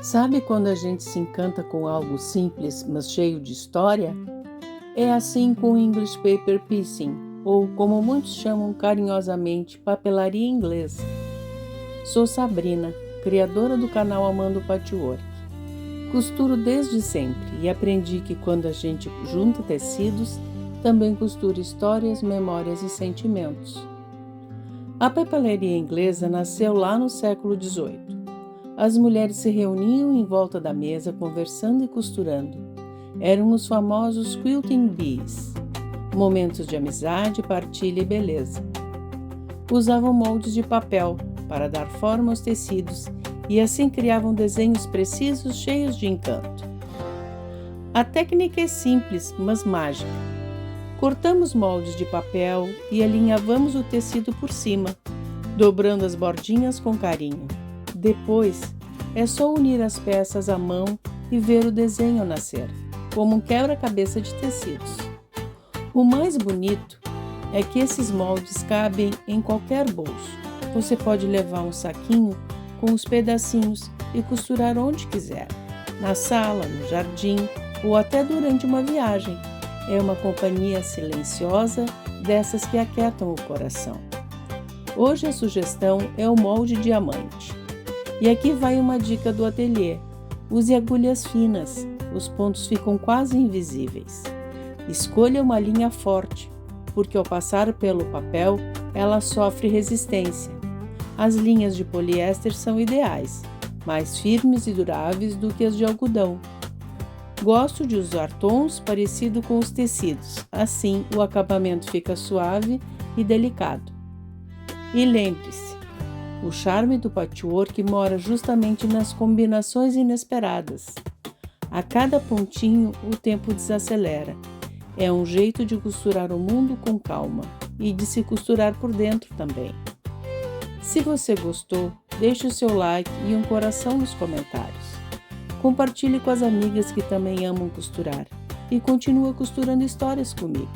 Sabe quando a gente se encanta com algo simples, mas cheio de história? É assim com o English Paper Piecing, ou como muitos chamam carinhosamente, papelaria inglesa. Sou Sabrina, criadora do canal Amando Patchwork. Costuro desde sempre e aprendi que quando a gente junta tecidos, também costura histórias, memórias e sentimentos. A papelaria inglesa nasceu lá no século XVIII. As mulheres se reuniam em volta da mesa conversando e costurando. Eram os famosos quilting bees, momentos de amizade, partilha e beleza. Usavam moldes de papel para dar forma aos tecidos e assim criavam desenhos precisos cheios de encanto. A técnica é simples, mas mágica. Cortamos moldes de papel e alinhavamos o tecido por cima, dobrando as bordinhas com carinho. Depois, é só unir as peças à mão e ver o desenho nascer, como um quebra-cabeça de tecidos. O mais bonito é que esses moldes cabem em qualquer bolso. Você pode levar um saquinho com os pedacinhos e costurar onde quiser, na sala, no jardim ou até durante uma viagem. É uma companhia silenciosa, dessas que aquietam o coração. Hoje a sugestão é o molde diamante. E aqui vai uma dica do ateliê. Use agulhas finas, os pontos ficam quase invisíveis. Escolha uma linha forte, porque ao passar pelo papel, ela sofre resistência. As linhas de poliéster são ideais, mais firmes e duráveis do que as de algodão. Gosto de usar tons parecidos com os tecidos, assim o acabamento fica suave e delicado. E lembre-se, o charme do patchwork mora justamente nas combinações inesperadas. A cada pontinho, o tempo desacelera. É um jeito de costurar o mundo com calma e de se costurar por dentro também. Se você gostou, deixe o seu like e um coração nos comentários. Compartilhe com as amigas que também amam costurar e continue costurando histórias comigo.